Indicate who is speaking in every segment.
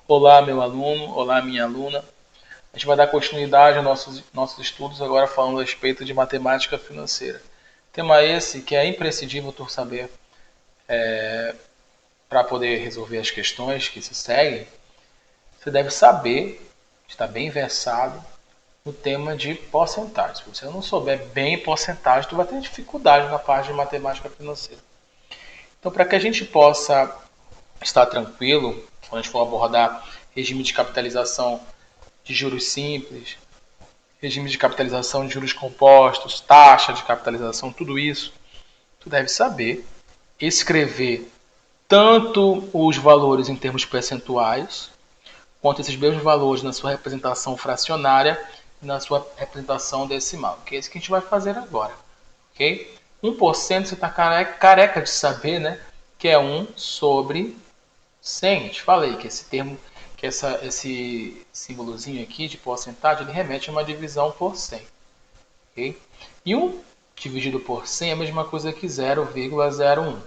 Speaker 1: Olá, meu aluno, olá, minha aluna. A gente vai dar continuidade aos nossos estudos agora falando a respeito de matemática financeira. Tema esse que é imprescindível tu saber para poder resolver as questões que se seguem. Você deve saber, estar bem versado no tema de porcentagem. Se você não souber bem porcentagem, tu vai ter dificuldade na parte de matemática financeira. Então, para que a gente possa estar tranquilo, quando a gente for abordar regime de capitalização de juros simples, regime de capitalização de juros compostos, taxa de capitalização, tudo isso, tu deve saber escrever tanto os valores em termos percentuais, quanto esses mesmos valores na sua representação fracionária e na sua representação decimal, que é isso que a gente vai fazer agora, ok? 1% você está careca de saber, né? Que é 1 sobre 100. Eu te falei que esse termo, que esse símbolozinho aqui de porcentagem, ele remete a uma divisão por 100. Okay? E 1 dividido por 100 é a mesma coisa que 0,01.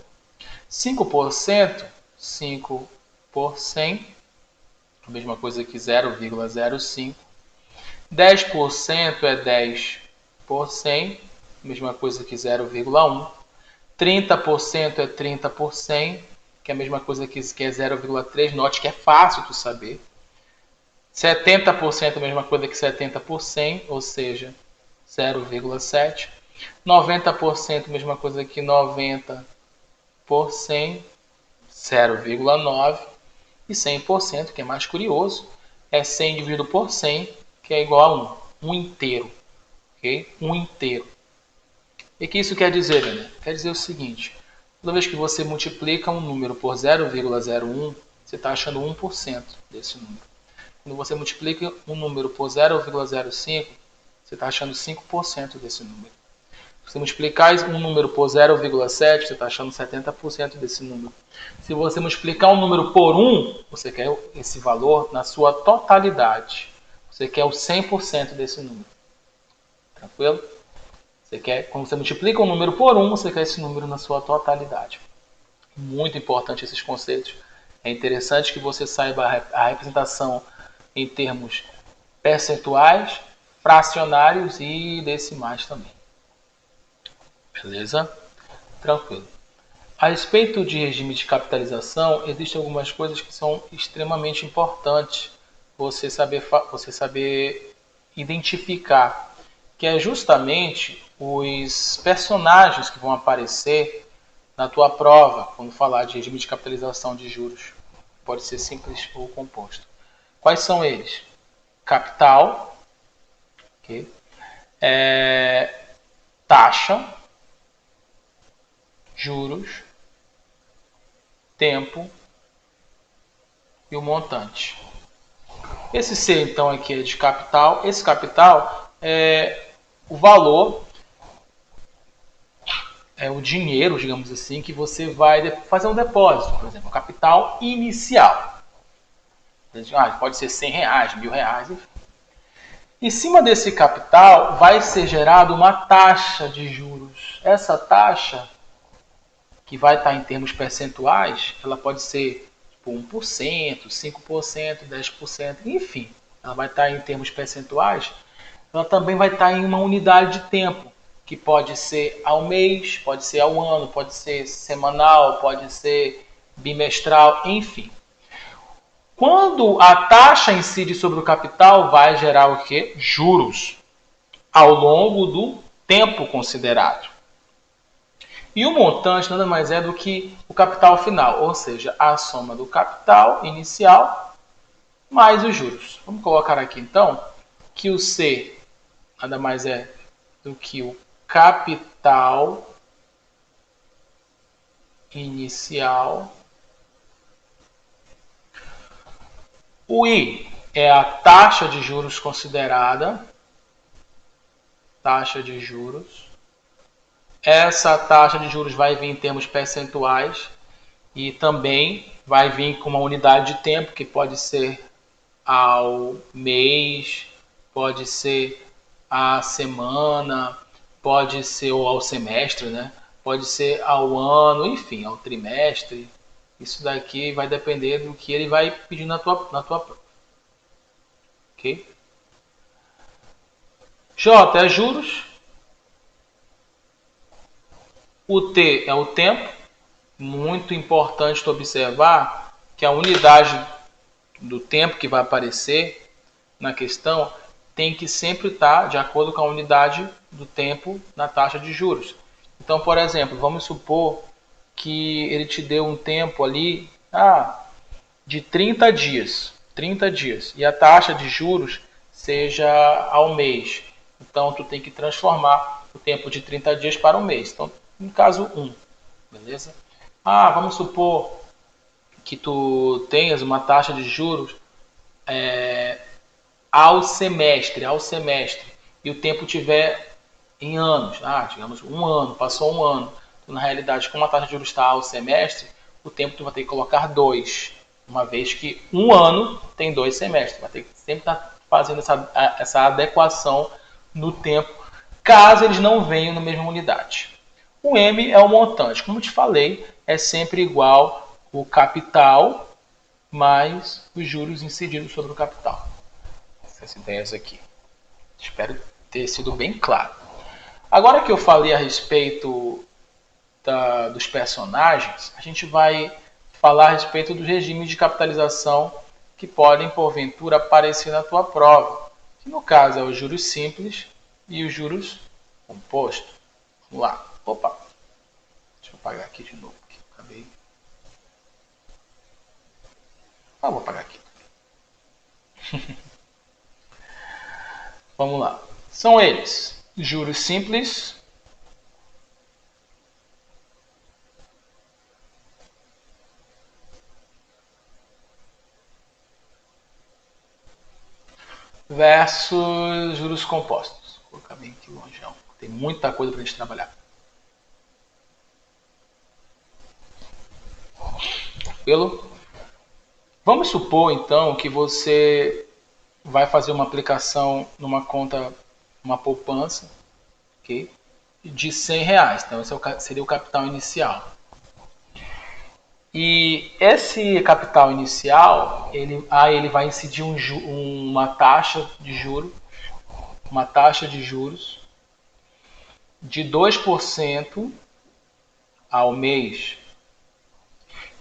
Speaker 1: 5%, 5 por 100, a mesma coisa que 0,05. 10% é 10 por 100, a mesma coisa que 0,1. 30% é 30 por 100, que é a mesma coisa que é 0,3. Note que é fácil tu saber. 70% é a mesma coisa que 70 por 100, ou seja, 0,7. 90% é a mesma coisa que 90 por 100, 0,9. E 100%, que é mais curioso, é 100 dividido por 100, que é igual a 1. 1 inteiro. Okay? 1 inteiro. E o que isso quer dizer, galera? Quer dizer o seguinte: toda vez que você multiplica um número por 0,01, você está achando 1% desse número. Quando você multiplica um número por 0,05, você está achando 5% desse número. Se você multiplicar um número por 0,7, você está achando 70% desse número. Se você multiplicar um número por 1, você quer esse valor na sua totalidade. Você quer o 100% desse número. Tranquilo? Você quer, quando você multiplica um número por 1, você quer esse número na sua totalidade. Muito importante esses conceitos. É interessante que você saiba a representação em termos percentuais, fracionários e decimais também. Beleza? Tranquilo. A respeito de regime de capitalização, existem algumas coisas que são extremamente importantes você saber identificar, que é justamente os personagens que vão aparecer na tua prova, quando falar de regime de capitalização de juros. Pode ser simples ou composto. Quais são eles? Capital, okay? Taxa, juros, tempo e o montante. Esse C, então, aqui é de capital. Esse capital é o valor, é o dinheiro, digamos assim, que você vai fazer um depósito. Por exemplo, capital inicial. Pode ser 100 reais, 1.000 reais, enfim. Em cima desse capital vai ser gerada uma taxa de juros. Essa taxa, que vai estar em termos percentuais, ela pode ser tipo 1%, 5%, 10%, enfim. Ela vai estar em termos percentuais. Ela também vai estar em uma unidade de tempo, que pode ser ao mês, pode ser ao ano, pode ser semanal, pode ser bimestral, enfim. Quando a taxa incide sobre o capital, vai gerar o quê? Juros ao longo do tempo considerado. E o montante nada mais é do que o capital final, ou seja, a soma do capital inicial mais os juros. Vamos colocar aqui então que o C nada mais é do que o capital inicial. O I é a taxa de juros considerada. Taxa de juros. Essa taxa de juros vai vir em termos percentuais e também vai vir com uma unidade de tempo, que pode ser ao mês, pode ser à semana, pode ser ao semestre, né? Pode ser ao ano, enfim, ao trimestre, Isso daqui vai depender do que ele vai pedir na tua prova. Ok? J é juros. O T é o tempo. Muito importante tu observar que a unidade do tempo que vai aparecer na questão tem que sempre estar de acordo com a unidade do tempo na taxa de juros. Então, por exemplo, vamos supor que ele te deu um tempo ali de 30 dias. 30 dias. E a taxa de juros seja ao mês. Então, tu tem que transformar o tempo de 30 dias para um mês. Então, no caso 1. Beleza? Vamos supor que tu tenhas uma taxa de juros ao semestre, e o tempo tiver em anos, digamos um ano, passou um ano. Então, na realidade, como a taxa de juros está ao semestre, o tempo tu vai ter que colocar 2, uma vez que um ano tem 2 semestres. Vai ter que sempre estar fazendo essa adequação no tempo, caso eles não venham na mesma unidade. O M é o montante. Como eu te falei, é sempre igual o capital mais os juros incididos sobre o capital. Essas ideias aqui. Espero ter sido bem claro. Agora que eu falei a respeito dos personagens, a gente vai falar a respeito dos regimes de capitalização que podem, porventura, aparecer na tua prova. Que no caso é os juros simples e os juros compostos. Vamos lá. Opa! Deixa eu apagar aqui de novo. Aqui. Acabei. Vou apagar aqui. Vamos lá. São eles: juros simples, versus juros compostos. Vou colocar bem aqui longe. Tem muita coisa para a gente trabalhar. Tranquilo? Vamos supor, então, que você vai fazer uma aplicação numa conta, uma poupança, okay, de R$100. Então, esse seria o capital inicial. E esse capital inicial, ele vai incidir uma taxa de juros de 2% ao mês.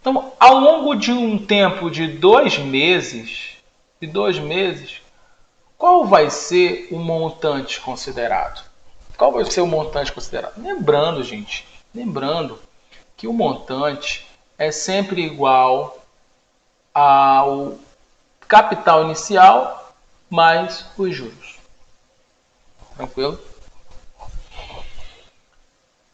Speaker 1: Então, ao longo de um tempo de 2 meses, qual vai ser o montante considerado? Qual vai ser o montante considerado? Lembrando que o montante é sempre igual ao capital inicial mais os juros. Tranquilo?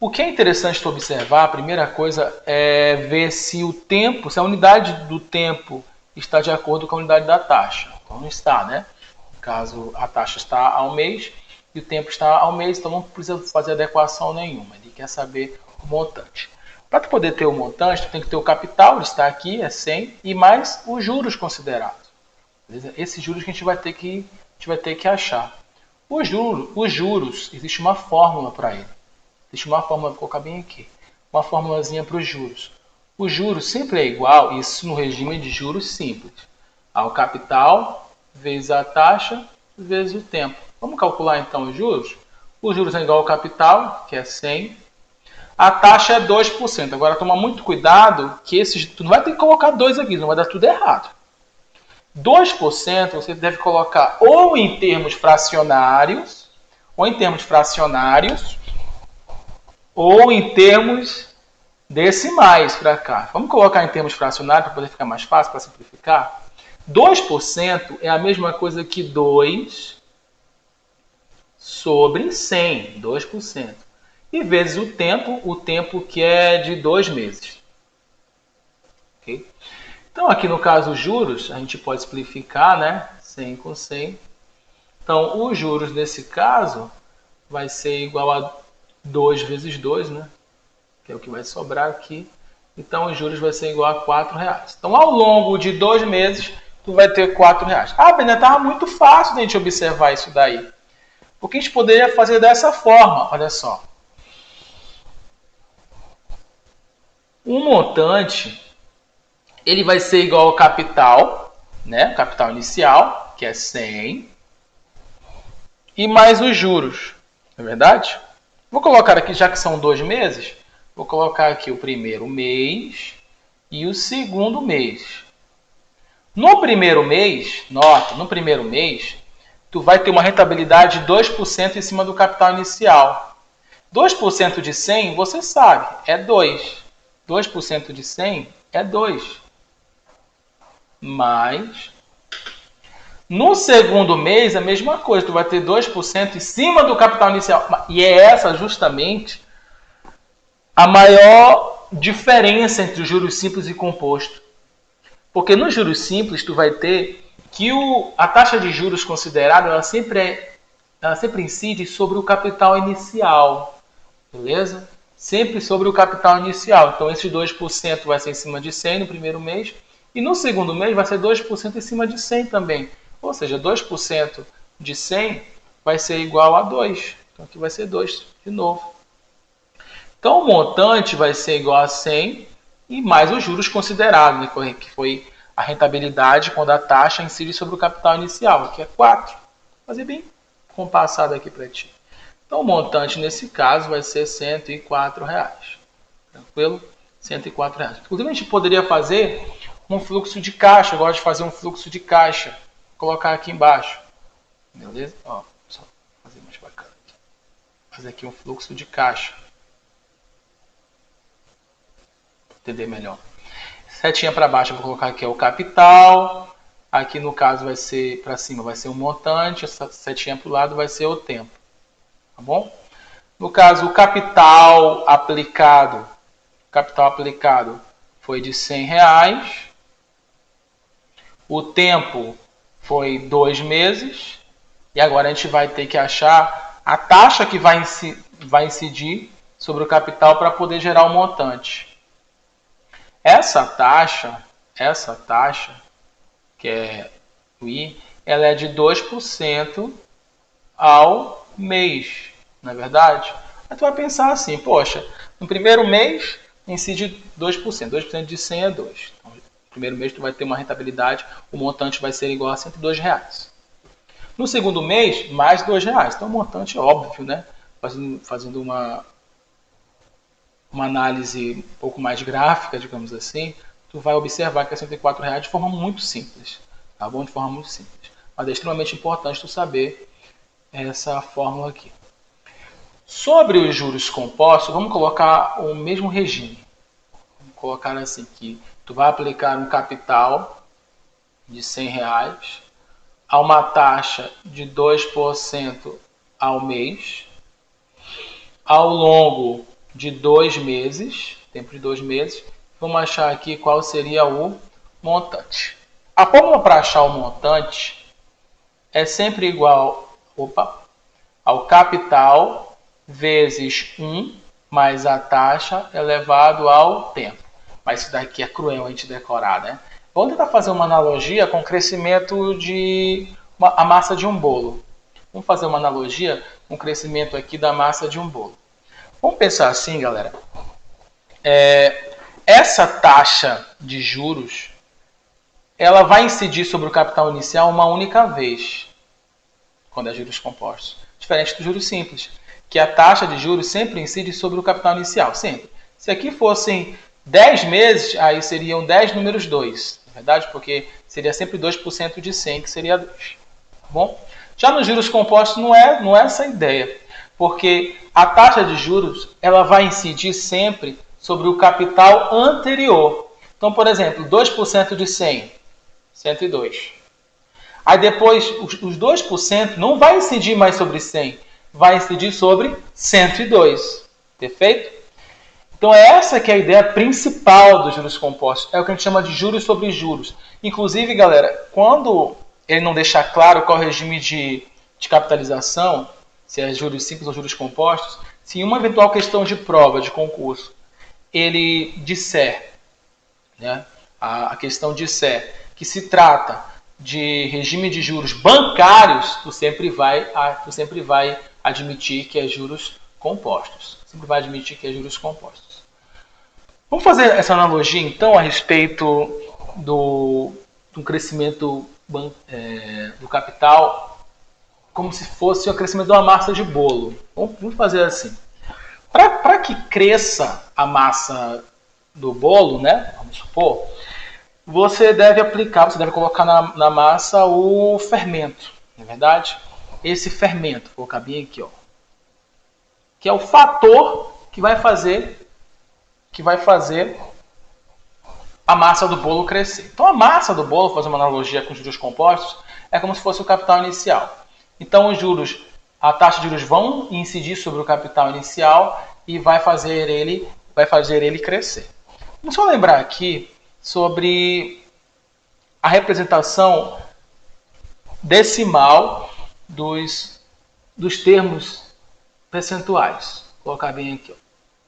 Speaker 1: O que é interessante tu observar, a primeira coisa é ver se o tempo, se a unidade do tempo está de acordo com a unidade da taxa. Então não está, né? No caso, a taxa está ao mês e o tempo está ao mês, então não precisa fazer adequação nenhuma. Ele quer saber o montante. Para tu poder ter o montante, tu tem que ter o capital, ele está aqui, é 100, e mais os juros considerados. Beleza? Esses juros que a gente vai ter que achar. Os juros, existe uma fórmula para ele. Existe uma fórmula, vou colocar bem aqui. Uma formulazinha para os juros. O juros sempre é igual, isso no regime de juros simples, ao capital vezes a taxa vezes o tempo. Vamos calcular então os juros? Os juros é igual ao capital, que é 100. A taxa é 2%. Agora toma muito cuidado que tu não vai ter que colocar 2 aqui, não vai dar tudo errado. 2% você deve colocar ou em termos fracionários, ou em termos decimais para cá. Vamos colocar em termos fracionários para poder ficar mais fácil, para simplificar. 2% é a mesma coisa que 2 sobre 100. 2%. E vezes o tempo que é de 2 meses. Okay? Então, aqui no caso, os juros, a gente pode simplificar, né? 100 com 100. Então, os juros, nesse caso, vai ser igual a 2 vezes 2, né? Que é o que vai sobrar aqui. Então, os juros vai ser igual a R$4. Então, ao longo de 2 meses, tu vai ter R$4. Bené, estava muito fácil de a gente observar isso daí. Porque a gente poderia fazer dessa forma, olha só. Um montante ele vai ser igual ao capital, né? Capital inicial, que é 100, e mais os juros, não é verdade? Vou colocar aqui, já que são 2 meses, vou colocar aqui o primeiro mês e o segundo mês. No primeiro mês, nota, no primeiro mês, tu vai ter uma rentabilidade de 2% em cima do capital inicial. 2% de 100, você sabe, é 2. 2% de 100 é 2. Mas, no segundo mês, a mesma coisa. Tu vai ter 2% em cima do capital inicial. E é essa justamente a maior diferença entre os juros simples e composto. Porque nos juros simples, tu vai ter que a taxa de juros considerada, ela sempre incide sobre o capital inicial. Beleza? Sempre sobre o capital inicial. Então, esse 2% vai ser em cima de 100 no primeiro mês. E no segundo mês vai ser 2% em cima de 100 também. Ou seja, 2% de 100 vai ser igual a 2. Então, aqui vai ser 2 de novo. Então, o montante vai ser igual a 100 e mais os juros considerados, né, que foi a rentabilidade quando a taxa incide sobre o capital inicial. Aqui é 4. Vou fazer bem compassado aqui para ti. Então, o montante, nesse caso, vai ser R$ 104. Tranquilo? R$ 104. Inclusive, a gente poderia fazer um fluxo de caixa. Eu gosto de fazer um fluxo de caixa. Vou colocar aqui embaixo. Beleza? Ó, só fazer mais bacana aqui. Fazer aqui um fluxo de caixa. Entender melhor. Setinha para baixo, eu vou colocar aqui o capital. Aqui, no caso, vai ser para cima, vai ser o montante. Essa setinha para o lado vai ser o tempo. Tá bom? No caso, o capital aplicado foi de R$100. O tempo foi 2 meses. E agora a gente vai ter que achar a taxa que vai incidir sobre o capital para poder gerar o montante. Essa taxa, que é o I, ela é de 2% ao mês, não é verdade? Aí tu vai pensar assim, poxa, no primeiro mês incide 2%, 2% de 100 é 2. Então, no primeiro mês tu vai ter uma rentabilidade, o montante vai ser igual a R$102. No segundo mês, mais R$2. Então o montante é óbvio, né? Fazendo uma análise um pouco mais gráfica, digamos assim, tu vai observar que é R$104 de forma muito simples, tá bom? De forma muito simples. Mas é extremamente importante tu saber essa fórmula aqui. Sobre os juros compostos, vamos colocar o mesmo regime. Vamos colocar assim, que tu vai aplicar um capital de R$100 a uma taxa de 2% ao mês, ao longo de 2 meses, tempo de 2 meses. Vamos achar aqui qual seria o montante. A fórmula para achar o montante é sempre igual ao capital vezes 1 mais a taxa elevado ao tempo. Mas isso daqui é cruel a gente decorar, né? Vamos tentar fazer uma analogia com o crescimento a massa de um bolo. Vamos fazer uma analogia com o crescimento aqui da massa de um bolo. Vamos pensar assim, galera. Essa taxa de juros, ela vai incidir sobre o capital inicial uma única vez, quando é juros compostos. Diferente do juros simples, que a taxa de juros sempre incide sobre o capital inicial, sempre. Se aqui fossem 10 meses, aí seriam 10 números 2, na verdade, porque seria sempre 2% de 100, que seria 2. Tá bom? Já nos juros compostos não é essa a ideia, porque a taxa de juros ela vai incidir sempre sobre o capital anterior. Então, por exemplo, 2% de 100, 102. Aí depois, os 2% não vai incidir mais sobre 100, vai incidir sobre 102. Perfeito? Então, essa que é a ideia principal dos juros compostos. É o que a gente chama de juros sobre juros. Inclusive, galera, quando ele não deixar claro qual é o regime de capitalização, se é juros simples ou juros compostos, se em uma eventual questão de prova, de concurso, ele disser, né, a questão disser que se trata de regime de juros bancários, tu sempre vai admitir que é juros compostos. Sempre vai admitir que é juros compostos. Vamos fazer essa analogia, então, a respeito do crescimento do capital como se fosse o crescimento de uma massa de bolo. Vamos fazer assim. Para que cresça a massa do bolo, né? Vamos supor, você deve colocar na massa o fermento, não é verdade? Esse fermento, vou colocar bem aqui, ó, que é o fator que vai fazer a massa do bolo crescer. Então a massa do bolo, fazer uma analogia com os juros compostos, é como se fosse o capital inicial. Então a taxa de juros vão incidir sobre o capital inicial e vai fazer ele crescer. Vamos só lembrar aqui sobre a representação decimal dos termos percentuais. Vou colocar bem aqui, ó.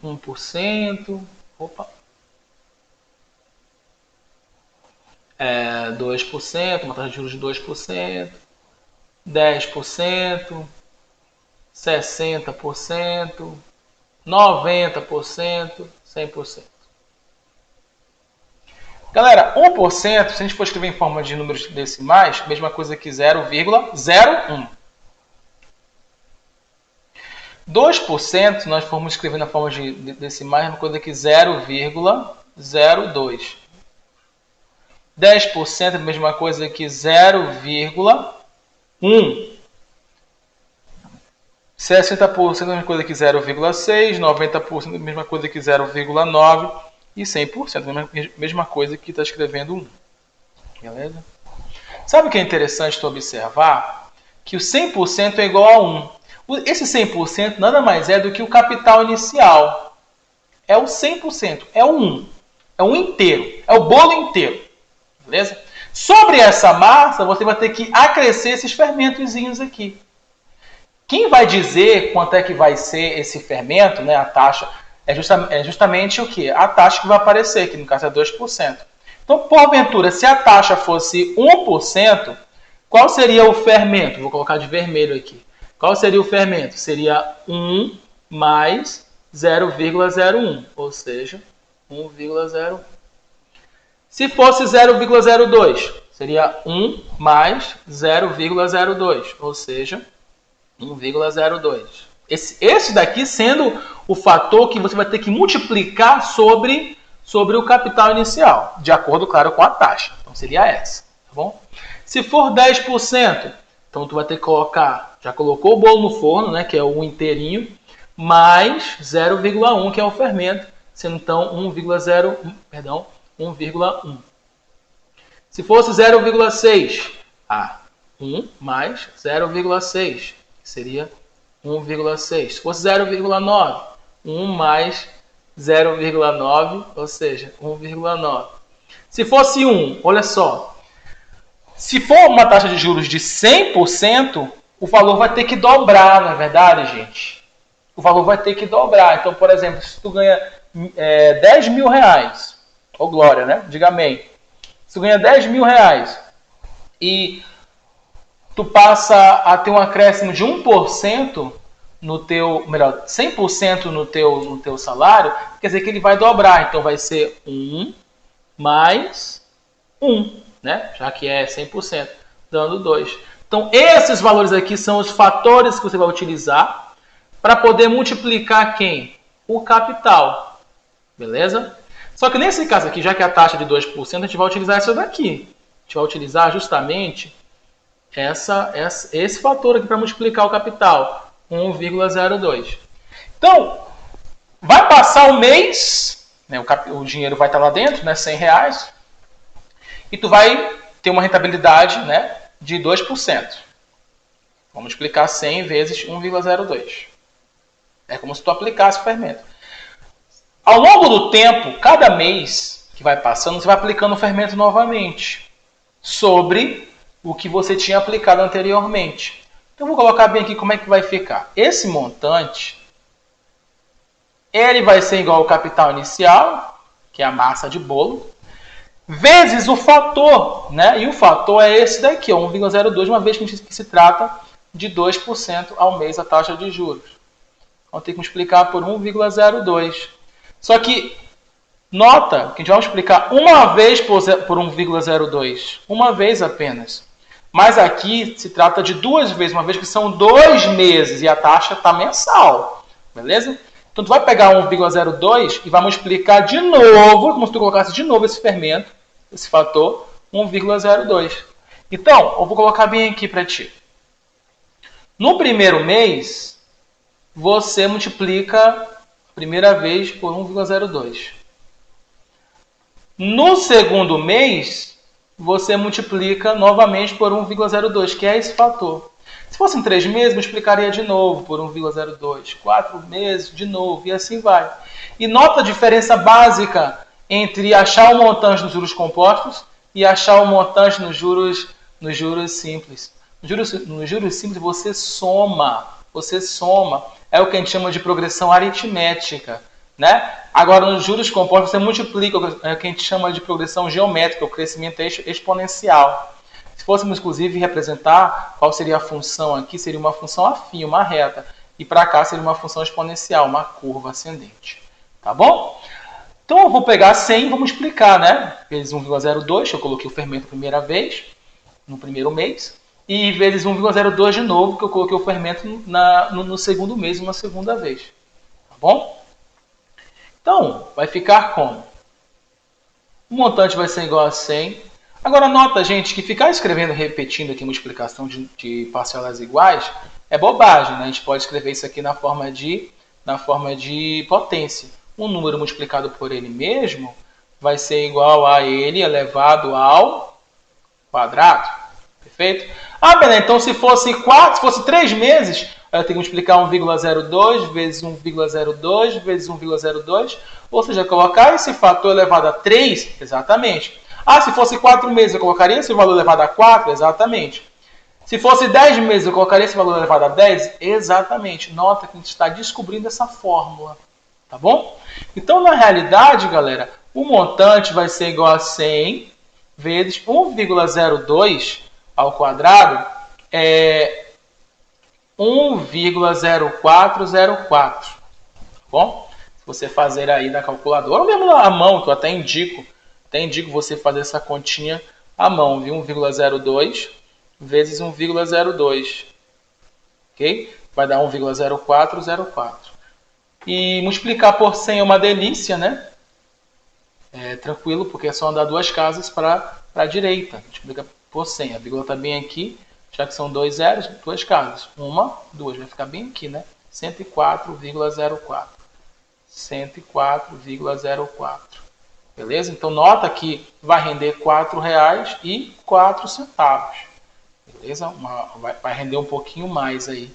Speaker 1: 1%, 2%, uma taxa de juros de 2%, 10%, 60%, 90%, 100%. Galera, 1%, se a gente for escrever em forma de números decimais, mesma coisa que 0,01. 2%, se nós formos escrever na forma de decimais, mesma coisa que 0,02. 10% é a mesma coisa que 0,1. 60% é a mesma coisa que 0,6. 90% é a mesma coisa que 0,9. E 100% é a mesma coisa que está escrevendo 1. Beleza? Sabe o que é interessante tu observar? Que o 100% é igual a 1. Esse 100% nada mais é do que o capital inicial. É o 100%. É o 1. É o inteiro. É o bolo inteiro. Beleza? Sobre essa massa, você vai ter que acrescer esses fermentozinhos aqui. Quem vai dizer quanto é que vai ser esse fermento, né, a taxa, é justamente o que? A taxa que vai aparecer, que no caso é 2%. Então, porventura, se a taxa fosse 1%, qual seria o fermento? Vou colocar de vermelho aqui. Qual seria o fermento? Seria 1 mais 0,01, ou seja, 1,01. Se fosse 0,02, seria 1 mais 0,02, ou seja, 1,02. Esse daqui sendo o fator que você vai ter que multiplicar sobre o capital inicial, de acordo, claro, com a taxa. Então seria essa, tá bom? Se for 10%, então tu vai ter que colocar, já colocou o bolo no forno, né, que é o inteirinho, mais 0,1, que é o fermento, sendo então 1,1. Se fosse 0,6, 1 mais 0,6, que seria 1,6. Se fosse 0,9, 1 mais 0,9, ou seja, 1,9. Se fosse 1, olha só, se for uma taxa de juros de 100%, o valor vai ter que dobrar, não é verdade, gente? O valor vai ter que dobrar. Então, por exemplo, se tu ganha 10 mil reais, ô glória, né? Diga amém. Se tu ganha 10 mil reais e tu passa a ter um acréscimo de 1% no teu, melhor, 100% no teu salário, quer dizer que ele vai dobrar. Então vai ser 1 mais 1, né? Já que é 100%, dando 2. Então esses valores aqui são os fatores que você vai utilizar para poder multiplicar quem? O capital. Beleza? Só que nesse caso aqui, já que a taxa é de 2%, a gente vai utilizar essa daqui. A gente vai utilizar justamente esse fator aqui para multiplicar o capital, 1,02. Então, vai passar o mês, né, o dinheiro vai estar lá dentro, né, 100 reais, e tu vai ter uma rentabilidade, né, de 2%. Vamos multiplicar 100 vezes 1,02. É como se tu aplicasse o fermento. Ao longo do tempo, cada mês que vai passando, você vai aplicando o fermento novamente sobre o que você tinha aplicado anteriormente. Então, eu vou colocar bem aqui como é que vai ficar. Esse montante, ele vai ser igual ao capital inicial, que é a massa de bolo, vezes o fator, né? E o fator é esse daqui, 1,02, uma vez que se trata de 2% ao mês a taxa de juros. Vamos ter que multiplicar por 1,02. Só que Nota que a gente vai multiplicar uma vez por 1,02. Uma vez apenas. Mas aqui se trata de duas vezes, uma vez que são 2 meses e a taxa está mensal. Beleza? Então, tu vai pegar 1,02 e vai multiplicar de novo, como se tu colocasse de novo esse fermento, esse fator, 1,02. Então, eu vou colocar bem aqui para ti. No primeiro mês, você multiplica a primeira vez por 1,02. No segundo mês, você multiplica novamente por 1,02, que é esse fator. Se fossem 3 meses, multiplicaria de novo por 1,02. 4 meses, de novo, e assim vai. E nota a diferença básica entre achar o montante nos juros compostos e achar o montante nos juros simples. Nos juros simples, você soma. É o que a gente chama de progressão aritmética. Né? Agora, nos juros compostos, você multiplica, é o que a gente chama de progressão geométrica, o crescimento exponencial. Se fôssemos, inclusive, representar qual seria a função aqui, seria uma função afim, uma reta. E para cá seria uma função exponencial, uma curva ascendente. Tá bom? Então, eu vou pegar 100 e vou multiplicar, né? Vezes 1,02, eu coloquei o fermento a primeira vez, no primeiro mês. E vezes 1,02 de novo, que eu coloquei o fermento no segundo mês, uma segunda vez. Tá bom? Então, vai ficar como? O montante vai ser igual a 100. Agora, nota, gente, que ficar escrevendo, repetindo aqui multiplicação de parcelas iguais é bobagem, né? A gente pode escrever isso aqui na forma de potência. Um número multiplicado por ele mesmo vai ser igual a ele elevado ao quadrado. Perfeito? Ah, beleza. Então, se fosse 3 meses, eu tenho que multiplicar 1,02 vezes 1,02 vezes 1,02, ou seja, colocar esse fator elevado a 3, exatamente. Ah, se fosse 4 meses, eu colocaria esse valor elevado a 4, exatamente. Se fosse 10 meses, eu colocaria esse valor elevado a 10, exatamente. Nota que a gente está descobrindo essa fórmula, tá bom? Então, na realidade, galera, o montante vai ser igual a 100 vezes 1,02 ao quadrado, é 1,0404, tá bom? Se você fazer aí na calculadora, ou mesmo à mão, que eu até indico você fazer essa continha à mão, viu? 1,02 vezes 1,02, ok? Vai dar 1,0404. E multiplicar por 100 é uma delícia, né? É tranquilo, porque é só andar 2 casas para a direita. Multiplica por 100. A vírgula está bem aqui, já que são 2 zeros, 2 casas. 1, 2, vai ficar bem aqui, né? 104,04. 104,04. Beleza? Então, nota que vai render R$ 4,04. Beleza? Vai render um pouquinho mais aí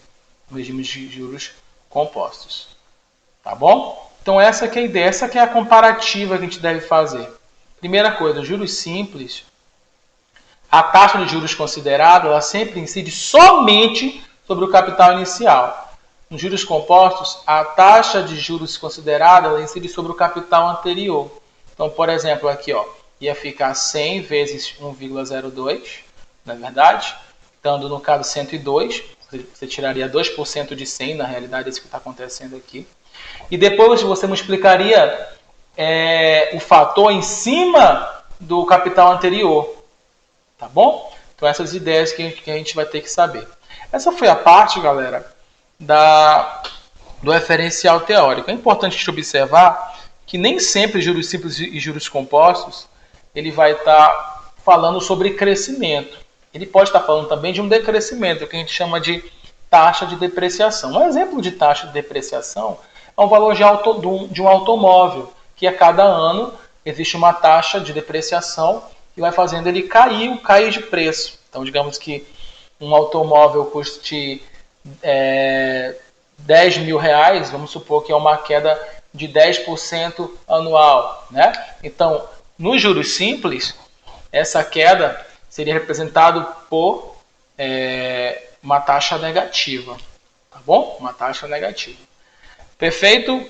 Speaker 1: no regime de juros compostos. Tá bom? Então, essa que é a ideia, essa que é a comparativa que a gente deve fazer. Primeira coisa, juros simples, a taxa de juros considerada, ela sempre incide somente sobre o capital inicial. Nos juros compostos, a taxa de juros considerada, ela incide sobre o capital anterior. Então, por exemplo, aqui, ó, ia ficar 100 vezes 1,02, não é verdade? Dando, no caso, 102. Você tiraria 2% de 100, na realidade, é isso que está acontecendo aqui. E depois você multiplicaria o fator em cima do capital anterior. Tá bom? Então, essas ideias que a gente vai ter que saber. Essa foi a parte, galera, do referencial teórico. É importante a gente observar que nem sempre juros simples e juros compostos ele vai estar falando sobre crescimento. Ele pode estar falando também de um decrescimento, que a gente chama de taxa de depreciação. Um exemplo de taxa de depreciação é o valor de um automóvel, que a cada ano existe uma taxa de depreciação que vai fazendo ele cair de preço. Então, digamos que um automóvel custe 10 mil reais, vamos supor que é uma queda de 10% anual, né? Então, nos juros simples, essa queda seria representada por uma taxa negativa, tá bom? Uma taxa negativa. Perfeito?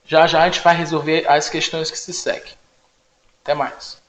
Speaker 1: Já já a gente vai resolver as questões que se seguem. Até mais.